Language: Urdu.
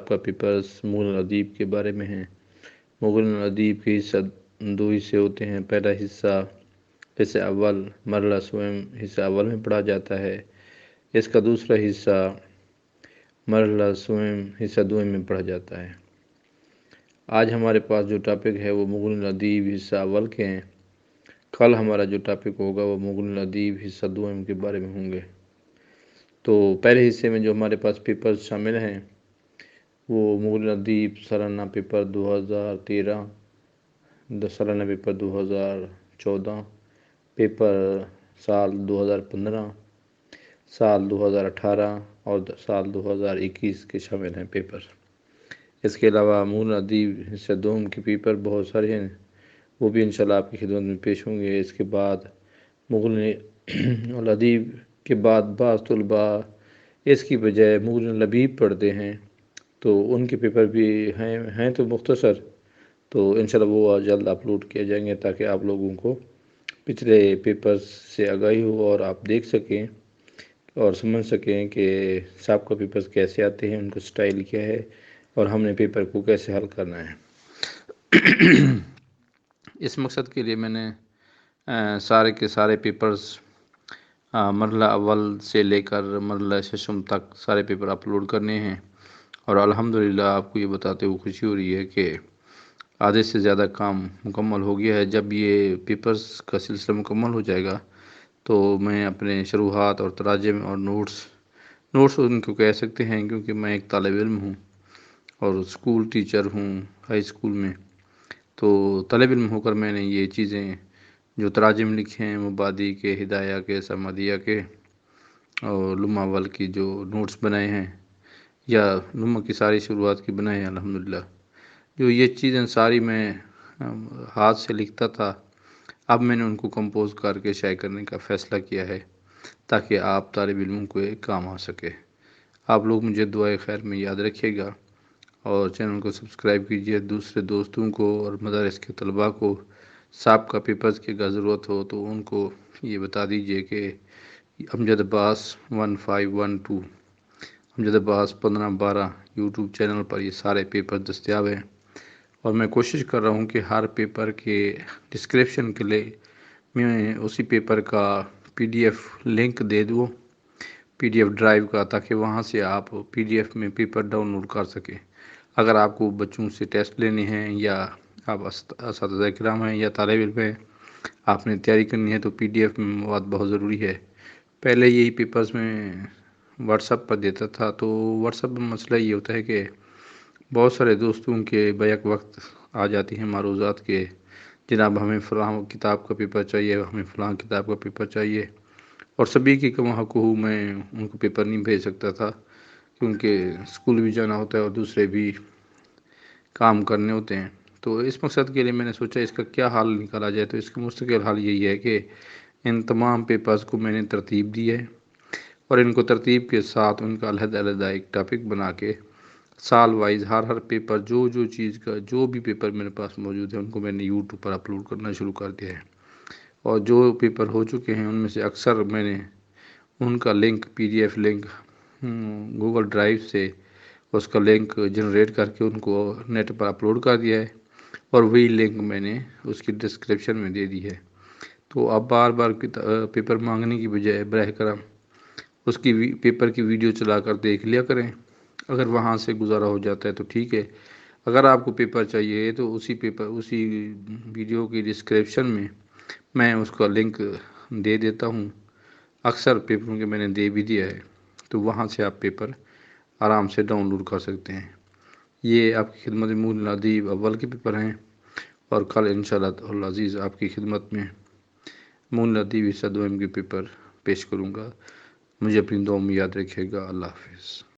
سابقہ پیپرز مغل ادیب کے بارے میں ہیں۔ مغل ادیب کے حصہ 2 حصے ہوتے ہیں۔ پہلا حصہ اول مرحلہ سوئم حصہ اول میں پڑھا جاتا ہے۔ اس کا دوسرا حصہ مرحلہ سوئم حصہ دوم میں پڑھا جاتا ہے۔ آج ہمارے پاس جو ٹاپک ہے وہ مغل ادیب حصہ اول کے ہیں۔ کل ہمارا جو ٹاپک ہوگا وہ مغل ادیب حصہ دوم کے بارے میں ہوں گے۔ تو پہلے حصے میں جو ہمارے پاس پیپرز شامل ہیں وہ مغل ادیب سالانہ پیپر 2013، سالانہ پیپر 2014، پیپر سال 2015، سال 2018 اور سال 2021 کے شامل ہیں پیپر۔ اس کے علاوہ مغل ادیب حصہ دوم کے پیپر بہت سارے ہیں، وہ بھی انشاءاللہ آپ کی خدمت میں پیش ہوں گے۔ اس کے بعد مغل ادیب کے بعد بعض طلباء اس کی بجائے مغل لبیب پڑھتے ہیں، تو ان کے پیپر بھی ہیں تو مختصر، تو انشاءاللہ وہ جلد اپلوڈ کیے جائیں گے تاکہ آپ لوگوں کو پچھلے پیپرز سے آگاہی ہو اور آپ دیکھ سکیں اور سمجھ سکیں کہ سابقہ پیپرز کیسے آتے ہیں، ان کا سٹائل کیا ہے اور ہم نے پیپر کو کیسے حل کرنا ہے۔ اس مقصد کے لیے میں نے سارے کے سارے پیپرز مرحلہ اول سے لے کر مرحلہ ششم تک سارے پیپر اپلوڈ کرنے ہیں، اور الحمدللہ آپ کو یہ بتاتے ہوئے خوشی ہو رہی ہے کہ آدھے سے زیادہ کام مکمل ہو گیا ہے۔ جب یہ پیپرز کا سلسلہ مکمل ہو جائے گا تو میں اپنے شروحات اور تراجم اور نوٹس ان کو کہہ سکتے ہیں، کیونکہ میں ایک طالب علم ہوں اور اسکول ٹیچر ہوں ہائی اسکول میں، تو طالب علم ہو کر میں نے یہ چیزیں جو تراجم لکھے ہیں مبادی کے، ہدایہ کے، سمدیہ کے اور لمحہ اول کی جو نوٹس بنائے ہیں یا لمحہ کی ساری شروعات کی بنائے ہیں، الحمدللہ جو یہ چیزیں ساری میں ہاتھ سے لکھتا تھا، اب میں نے ان کو کمپوز کر کے شائع کرنے کا فیصلہ کیا ہے تاکہ آپ طالب علموں کو ایک کام آ سکے۔ آپ لوگ مجھے دعائے خیر میں یاد رکھیے گا اور چینل کو سبسکرائب کیجیے۔ دوسرے دوستوں کو اور مدارس کے طلباء کو سابقہ پیپرز کی اگر ضرورت ہو تو ان کو یہ بتا دیجئے کہ امجد عباس 1512 امجد عباس 1512 یوٹیوب چینل پر یہ سارے پیپر دستیاب ہیں، اور میں کوشش کر رہا ہوں کہ ہر پیپر کے ڈسکرپشن کے لیے میں اسی پیپر کا PDF لنک دے دوں، PDF ڈرائیو کا، تاکہ وہاں سے آپ PDF میں پیپر ڈاؤن لوڈ کر سکیں۔ اگر آپ کو بچوں سے ٹیسٹ لینے ہیں یا آپ اساتذہ کرام ہیں یا طالب علم ہیں، آپ نے تیاری کرنی ہے، تو PDF میں مواد بہت ضروری ہے۔ پہلے یہی پیپرز میں واٹس ایپ پر دیتا تھا، تو واٹس ایپ میں مسئلہ یہ ہوتا ہے کہ بہت سارے دوستوں کے بیک وقت آ جاتی ہیں معروضات کے جناب ہمیں فلاں کتاب کا پیپر چاہیے، ہمیں فلاں کتاب کا پیپر چاہیے، اور سبھی کی کما حق ہوں میں ان کو پیپر نہیں بھیج سکتا تھا، کیونکہ اسکول بھی جانا ہوتا ہے اور دوسرے بھی کام کرنے ہوتے ہیں۔ تو اس مقصد کے لیے میں نے سوچا اس کا کیا حل نکالا جائے، تو اس کا مستقل حل یہی ہے کہ ان تمام پیپرز کو میں نے ترتیب دی ہے، اور ان کو ترتیب کے ساتھ ان کا علیحدہ علیحدہ ایک ٹاپک بنا کے سال وائز ہر پیپر جو چیز کا جو بھی پیپر میرے پاس موجود ہے ان کو میں نے یوٹیوب پر اپلوڈ کرنا شروع کر دیا ہے، اور جو پیپر ہو چکے ہیں ان میں سے اکثر میں نے ان کا link PDF link Google drive سے اس کا لنک جنریٹ کر کے ان کو نیٹ پر اپلوڈ کر دیا ہے، اور وہی لنک میں نے اس کی ڈسکرپشن میں دے دی ہے۔ تو آپ بار بار پیپر مانگنے کی بجائے براہ کرم اس کی پیپر کی ویڈیو چلا کر دیکھ لیا کریں، اگر وہاں سے گزارا ہو جاتا ہے تو ٹھیک ہے، اگر آپ کو پیپر چاہیے تو اسی ویڈیو کی ڈسکرپشن میں اس کا لنک دے دیتا ہوں، اکثر پیپروں کے میں نے دے بھی دیا ہے، تو وہاں سے آپ پیپر آرام سے ڈاؤن لوڈ کر سکتے ہیں۔ یہ آپ کی خدمت مغل ادیب اول کے پیپر ہیں، اور کل انشاءاللہ العزیز آپ کی خدمت میں مغل ادیب حصہ دوم کے پیپر پیش کروں گا۔ مجھے اپنی دعاؤں میں یاد رکھیے گا۔ اللہ حافظ۔